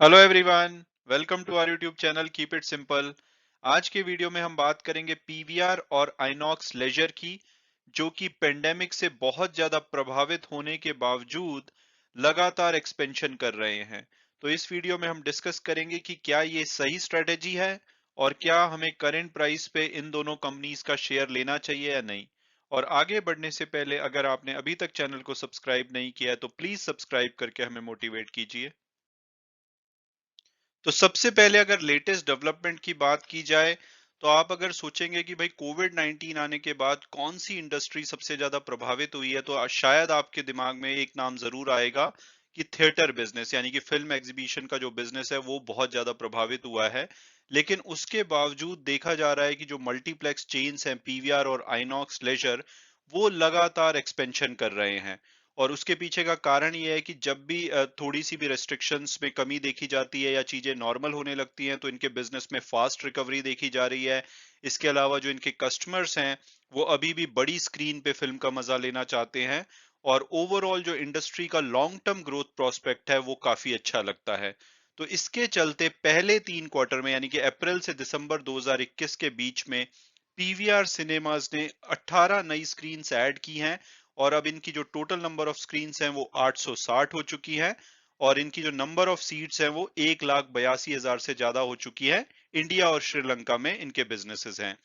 Hello everyone, welcome to our YouTube channel keep it simple. आज के video में हम बात करेंगे पीवीआर और आइनॉक्स लेजर की, जो कि पेंडेमिक से बहुत ज्यादा प्रभावित होने के बावजूद लगातार एक्सपेंशन कर रहे हैं। तो इस वीडियो में हम डिस्कस करेंगे कि क्या ये सही स्ट्रेटेजी है और क्या हमें करंट प्राइस पे इन दोनों कंपनीज का शेयर लेना चाहिए या नहीं। और आगे बढ़ने से पहले अगर आपने अभी तक चैनल को सब्सक्राइब नहीं किया है तो प्लीज सब्सक्राइब करके हमें मोटिवेट कीजिए। तो सबसे पहले अगर लेटेस्ट डेवलपमेंट की बात की जाए, तो आप अगर सोचेंगे कि भाई कोविड 19 आने के बाद कौन सी इंडस्ट्री सबसे ज्यादा प्रभावित हुई है, तो शायद आपके दिमाग में एक नाम जरूर आएगा कि थिएटर बिजनेस यानी कि फिल्म एग्जीबिशन का जो बिजनेस है वो बहुत ज्यादा प्रभावित हुआ है। लेकिन उसके बावजूद देखा जा रहा है कि जो मल्टीप्लेक्स चेन्स हैं पीवीआर और आइनॉक्स लेजर, वो लगातार एक्सपेंशन कर रहे हैं। और उसके पीछे का कारण ये है कि जब भी थोड़ी सी भी रेस्ट्रिक्शंस में कमी देखी जाती है या चीजें नॉर्मल होने लगती हैं, तो इनके बिजनेस में फास्ट रिकवरी देखी जा रही है। इसके अलावा जो इनके कस्टमर्स हैं, वो अभी भी बड़ी स्क्रीन पे फिल्म का मजा लेना चाहते हैं। और ओवरऑल जो इंडस्ट्री का लॉन्ग टर्म ग्रोथ प्रोस्पेक्ट है वो काफी अच्छा लगता है। तो इसके चलते पहले 3 क्वार्टर में यानी कि अप्रैल से दिसंबर 2021 के बीच में पीवीआर सिनेमाज ने 18 नई स्क्रीन ऐड की हैं। और अब इनकी जो टोटल नंबर ऑफ स्क्रीन्स हैं वो 860 हो चुकी है। और इनकी जो नंबर ऑफ सीट्स हैं वो 1,82,000 से ज्यादा हो चुकी है। इंडिया और श्रीलंका में इनके बिजनेसेस हैं।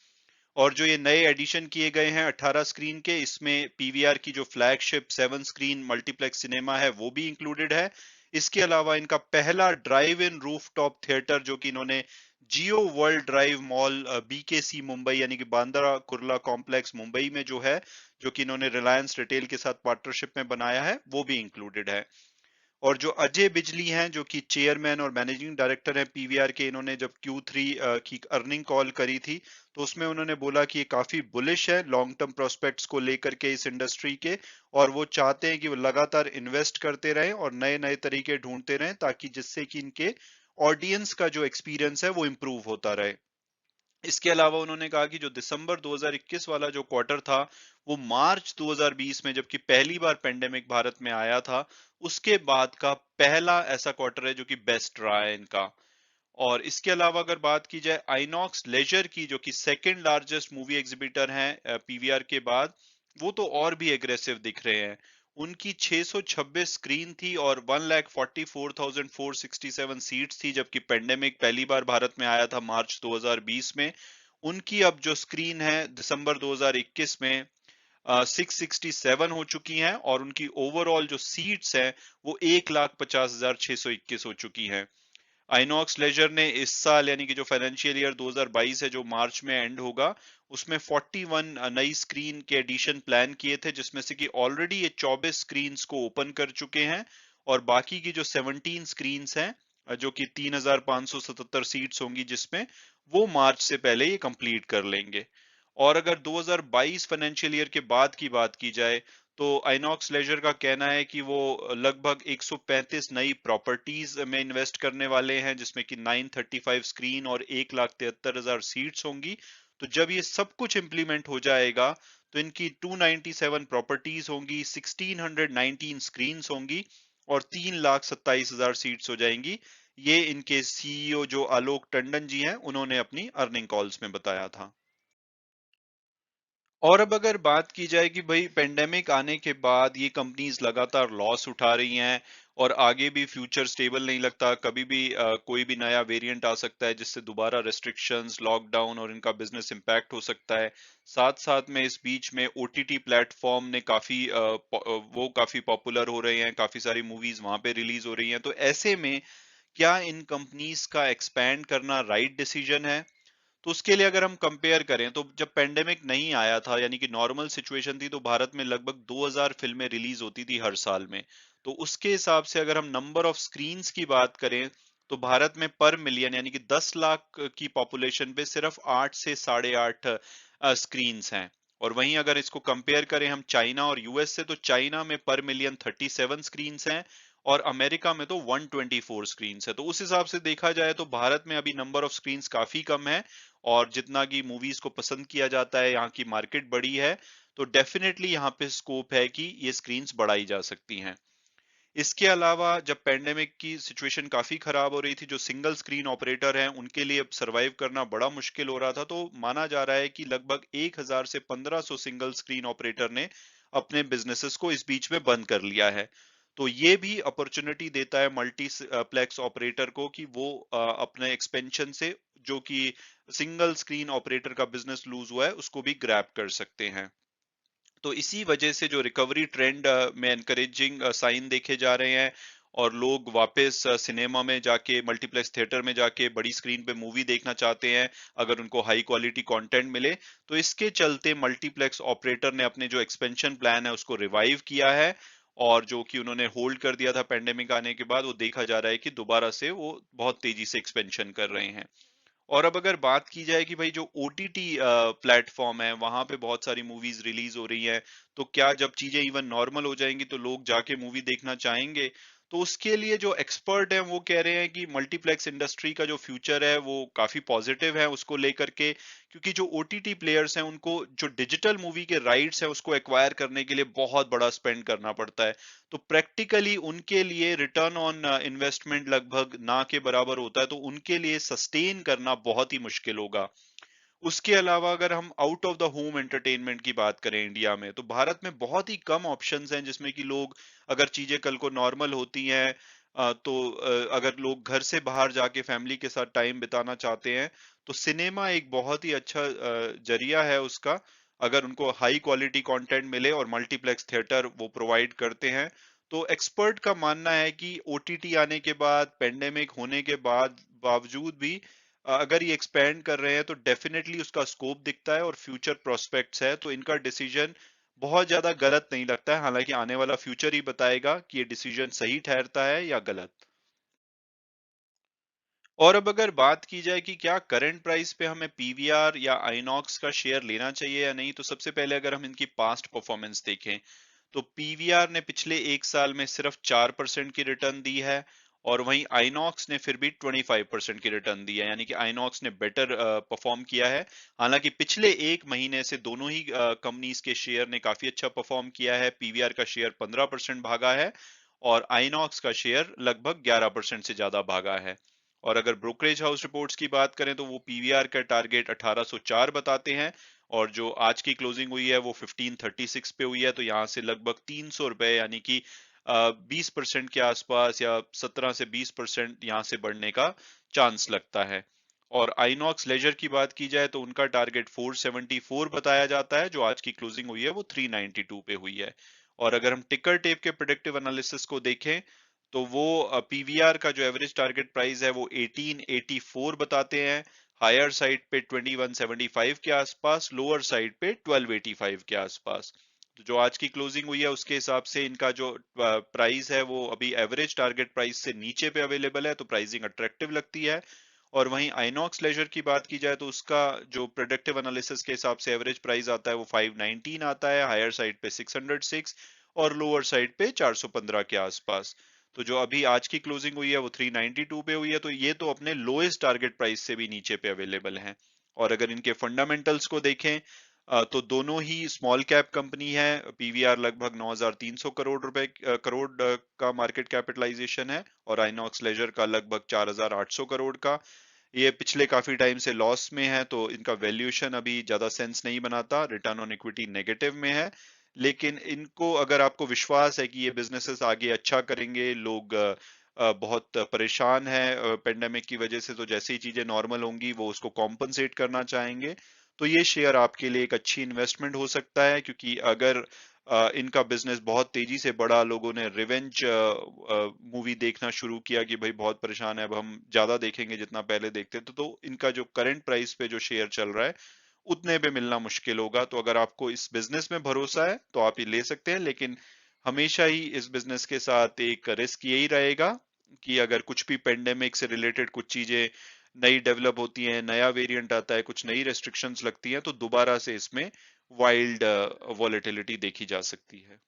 और जो ये नए एडिशन किए गए हैं 18 स्क्रीन के, इसमें पीवीआर की जो फ्लैगशिप 7 स्क्रीन मल्टीप्लेक्स सिनेमा है वो भी इंक्लूडेड है। इसके अलावा इनका पहला ड्राइव इन रूफटॉप थिएटर जो कि इन्होंने Jio World Drive Mall BKC Mumbai यानी कि बांद्रा कुर्ला कॉम्प्लेक्स मुंबई में जो है, जो कि इन्होंने रिलायंस रिटेल के साथ पार्टनरशिप में बनाया है, वो भी इंक्लूडेड है। और जो अजय बिजली हैं जो कि चेयरमैन और मैनेजिंग डायरेक्टर हैं पीवीआर के, इन्होंने जब Q3 की अर्निंग कॉल करी थी, तो उसमें उन्होंने बोला कि ये काफी बुलिश है लॉन्ग टर्म प्रोस्पेक्ट्स को लेकर के इस इंडस्ट्री के। और वो चाहते हैं कि वो लगातार इन्वेस्ट करते रहें और नए नए तरीके ढूंढते रहें, ताकि जिससे कि इनके ऑडियंस का जो एक्सपीरियंस है वो इम्प्रूव होता रहे। इसके अलावा उन्होंने कहा कि जो दिसंबर 2021 वाला जो क्वार्टर था, वो मार्च 2020 में जबकि पहली बार पेंडेमिक भारत में आया था, उसके बाद का पहला ऐसा क्वार्टर है जो कि बेस्ट रहा है इनका। और इसके अलावा अगर बात की जाए आइनॉक्स लेजर की, जो कि सेकंड लार्जेस्ट मूवी एग्जीबिटर हैं पीवीआर के बाद, वो तो और भी एग्रेसिव दिख रहे हैं। उनकी 626 स्क्रीन थी और 1,44,467 सीट्स थी, जबकि पेंडेमिक पहली बार भारत में आया था मार्च 2020 में। उनकी अब जो स्क्रीन है दिसंबर 2021 में 667 हो चुकी हैं और उनकी ओवरऑल जो सीट्स हैं वो 1,50,621 हो चुकी हैं। आइनॉक्स लेजर ने इस साल यानी कि जो फाइनेंशियल ईयर 2022 है जो मार्च में एंड होगा, उसमें 41 नई स्क्रीन के एडिशन प्लान किए थे, जिसमें से कि ऑलरेडी ये 24 स्क्रीन्स को ओपन कर चुके हैं। और बाकी की जो 17 स्क्रीन्स हैं, जो कि 3,577 सीट्स होंगी जिसमें, वो मार्च से पहले ये कंप्लीट कर लेंगे। और अगर 2022 फाइनेंशियल ईयर के बाद की बात की जाए, तो आइनॉक्स लेजर का कहना है कि वो लगभग 135 नई प्रॉपर्टीज में इन्वेस्ट करने वाले हैं, जिसमें कि 935 स्क्रीन और 1,73,000 सीट्स होंगी। तो जब ये सब कुछ इंप्लीमेंट हो जाएगा, तो इनकी 297 प्रॉपर्टीज होंगी, 1,619 स्क्रीन्स होंगी और 3,27,000 सीट्स हो जाएंगी। ये इनके सीईओ जो आलोक टंडन जी हैं, उन्होंने अपनी अर्निंग कॉल्स में बताया था। और अब अगर बात की जाए कि भाई पेंडेमिक आने के बाद ये कंपनीज लगातार लॉस उठा रही हैं और आगे भी फ्यूचर स्टेबल नहीं लगता, कभी भी कोई भी नया वेरिएंट आ सकता है जिससे दोबारा रेस्ट्रिक्शंस, लॉकडाउन और इनका बिजनेस इम्पैक्ट हो सकता है। साथ साथ में इस बीच में ओटीटी प्लेटफॉर्म ने वो काफी पॉपुलर हो रहे हैं, काफी सारी मूवीज वहां पे रिलीज हो रही हैं। तो ऐसे में क्या इन कंपनीज का एक्सपैंड करना राइट डिसीजन है? तो उसके लिए अगर हम कंपेयर करें, तो जब पेंडेमिक नहीं आया था यानी कि नॉर्मल सिचुएशन थी, तो भारत में लगभग 2000 फिल्में रिलीज होती थी हर साल में। तो उसके हिसाब से अगर हम नंबर ऑफ स्क्रीन्स की बात करें, तो भारत में पर मिलियन यानी कि 10 लाख की पॉपुलेशन पे सिर्फ 8 से 8.5 स्क्रीन्स हैं। और वहीं अगर इसको कंपेयर करें हम चाइना और यूएस से, तो चाइना में पर मिलियन 37 स्क्रीन्स हैं और अमेरिका में तो 124 स्क्रीन्स है। तो उस हिसाब से देखा जाए तो भारत में अभी नंबर ऑफ स्क्रीन्स काफी कम है। और जितना कि मूवीज को पसंद किया जाता है, यहाँ की मार्केट बड़ी है, तो डेफिनेटली यहाँ पे स्कोप है कि ये स्क्रीन्स बढ़ाई जा सकती हैं। इसके अलावा जब पैंडेमिक की सिचुएशन काफी खराब हो रही थी, जो सिंगल स्क्रीन ऑपरेटर हैं उनके लिए अब सरवाइव करना बड़ा मुश्किल हो रहा था, तो माना जा रहा है कि लगभग 1000 से 1500 सिंगल स्क्रीन ऑपरेटर ने अपने बिजनेसेस को इस बीच में बंद कर लिया है। तो ये भी अपॉर्चुनिटी देता है मल्टीप्लेक्स ऑपरेटर को कि वो अपने एक्सपेंशन से जो कि सिंगल स्क्रीन ऑपरेटर का बिजनेस लूज हुआ है उसको भी ग्रैब कर सकते हैं। तो इसी वजह से जो रिकवरी ट्रेंड में एनकरेजिंग साइन देखे जा रहे हैं और लोग वापस सिनेमा में जाके मल्टीप्लेक्स थिएटर में जाके बड़ी स्क्रीन पे मूवी देखना चाहते हैं अगर उनको हाई क्वालिटी कंटेंट मिले, तो इसके चलते मल्टीप्लेक्स ऑपरेटर ने अपने जो एक्सपेंशन प्लान है उसको रिवाइव किया है और जो कि उन्होंने होल्ड कर दिया था पैंडेमिक आने के बाद, वो देखा जा रहा है कि दोबारा से वो बहुत तेजी से एक्सपेंशन कर रहे हैं। और अब अगर बात की जाए कि भाई जो ओटीटी प्लेटफॉर्म है वहां पे बहुत सारी मूवीज रिलीज हो रही हैं, तो क्या जब चीजें इवन नॉर्मल हो जाएंगी तो लोग जाके मूवी देखना चाहेंगे? तो उसके लिए जो एक्सपर्ट हैं वो कह रहे हैं कि मल्टीप्लेक्स इंडस्ट्री का जो फ्यूचर है वो काफी पॉजिटिव है उसको लेकर के, क्योंकि जो ओटीटी प्लेयर्स हैं उनको जो डिजिटल मूवी के राइट्स हैं उसको एक्वायर करने के लिए बहुत बड़ा स्पेंड करना पड़ता है। तो प्रैक्टिकली उनके लिए रिटर्न ऑन इन्वेस्टमेंट लगभग ना के बराबर होता है, तो उनके लिए सस्टेन करना बहुत ही मुश्किल होगा। उसके अलावा अगर हम out of the home entertainment की बात करें इंडिया में, तो भारत में बहुत ही कम ऑप्शंस हैं जिसमें कि लोग, अगर चीजें कल को नॉर्मल होती हैं तो अगर लोग घर से बाहर जाके फैमिली के साथ टाइम बिताना चाहते हैं, तो सिनेमा एक बहुत ही अच्छा जरिया है उसका। अगर उनको हाई क्वालिटी कंटेंट मिले और मल्टीप्लेक्स थिएटर वो प्रोवाइड करते हैं, तो एक्सपर्ट का मानना है कि ओटीटी आने के बाद, पेंडेमिक होने के बाद बावजूद भी अगर ये एक्सपेंड कर रहे हैं तो डेफिनेटली उसका स्कोप दिखता है और फ्यूचर प्रोस्पेक्ट्स है, तो इनका डिसीजन बहुत ज्यादा गलत नहीं लगता है। हालांकि आने वाला फ्यूचर ही बताएगा कि ये डिसीजन सही ठहरता है या गलत। और अब अगर बात की जाए कि क्या करंट प्राइस पे हमें पीवीआर या आइनॉक्स का शेयर लेना चाहिए या नहीं, तो सबसे पहले अगर हम इनकी पास्ट परफॉर्मेंस देखें, तो पीवीआर ने पिछले एक साल में सिर्फ 4% की रिटर्न दी है और वहीं आइनॉक्स ने फिर भी 25% की रिटर्न दी है, यानी कि आइनॉक्स ने बेटर परफॉर्म किया है। हालांकि पिछले एक महीने से दोनों ही कंपनीज के शेयर ने काफी अच्छा परफॉर्म किया है। पीवीआर का शेयर 15% भागा है और आइनॉक्स का शेयर लगभग 11% से ज्यादा भागा है। और अगर ब्रोकरेज हाउस रिपोर्ट्स की बात करें तो वो पीवीआर का टारगेट 1804 बताते हैं और जो आज की क्लोजिंग हुई है वो 1536 पे हुई है, तो यहाँ से लगभग 300 रुपए यानी कि 20% के आसपास या 17 से 20% यहाँ से बढ़ने का चांस लगता है। और आइनॉक्स लेजर की बात की जाए तो उनका टारगेट 474 बताया जाता है, जो आज की क्लोजिंग हुई है वो 392 पे हुई है। और अगर हम टिकर टेप के प्रेडिक्टिव एनालिसिस को देखें तो वो पीवीआर का जो एवरेज टारगेट प्राइस है वो 1884 बताते हैं, हायर साइड पे 2175 के आसपास, लोअर साइड पे 1285 के आसपास। तो जो आज की क्लोजिंग हुई है उसके हिसाब से इनका जो प्राइस है वो अभी एवरेज टारगेट प्राइस से नीचे पे अवेलेबल है, तो प्राइसिंग अट्रैक्टिव लगती है। और वहीं आइनॉक्स लेजर की बात की जाए तो उसका जो प्रोडक्टिव एनालिसिस के हिसाब से एवरेज प्राइस आता है वो 519 आता है, हायर साइड पे 606 और लोअर साइड पे 415 के आसपास। तो जो अभी आज की क्लोजिंग हुई है वो 392 पे हुई है, तो ये तो अपने लोएस्ट टारगेट प्राइस से भी नीचे पे अवेलेबल है। और अगर इनके फंडामेंटल्स को देखें तो दोनों ही स्मॉल कैप कंपनी है। पीवीआर लगभग 9300 करोड़ रुपए का मार्केट कैपिटलाइजेशन है और आइनॉक्स लेजर का लगभग 4800 करोड़ का। ये पिछले काफी टाइम से लॉस में है, तो इनका वैल्यूएशन अभी ज्यादा सेंस नहीं बनाता, रिटर्न ऑन इक्विटी नेगेटिव में है। लेकिन इनको अगर आपको विश्वास है कि ये बिजनेसेस आगे अच्छा करेंगे, लोग बहुत परेशान है पेंडेमिक की वजह से, तो जैसे ही चीजें नॉर्मल होंगी वो उसको कॉम्पनसेट करना चाहेंगे, तो ये शेयर आपके लिए एक अच्छी इन्वेस्टमेंट हो सकता है। क्योंकि अगर इनका बिजनेस बहुत तेजी से बढ़ा, लोगों ने रिवेंज मूवी देखना शुरू किया कि भाई बहुत परेशान है, अब हम ज्यादा देखेंगे जितना पहले देखते थे, तो इनका जो करंट प्राइस पे जो शेयर चल रहा है उतने पे मिलना मुश्किल होगा। तो अगर आपको इस बिजनेस में भरोसा है तो आप ये ले सकते हैं, लेकिन हमेशा ही इस बिजनेस के साथ एक रिस्क यही रहेगा कि अगर कुछ भी पेंडेमिक से रिलेटेड कुछ चीजें नई डेवलप होती हैं, नया वेरिएंट आता है, कुछ नई रेस्ट्रिक्शंस लगती हैं, तो दोबारा से इसमें वाइल्ड वॉलेटिलिटी देखी जा सकती है।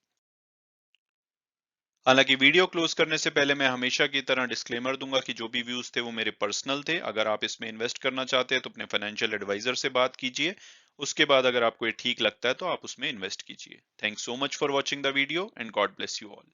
हालांकि वीडियो क्लोज करने से पहले मैं हमेशा की तरह डिस्क्लेमर दूंगा कि जो भी व्यूज थे वो मेरे पर्सनल थे। अगर आप इसमें इन्वेस्ट करना चाहते हैं तो अपने फाइनेंशियल एडवाइजर से बात कीजिए। उसके बाद अगर आपको ये ठीक लगता है तो आप उसमें इन्वेस्ट कीजिए। Thanks so much for watching the video and God bless you all.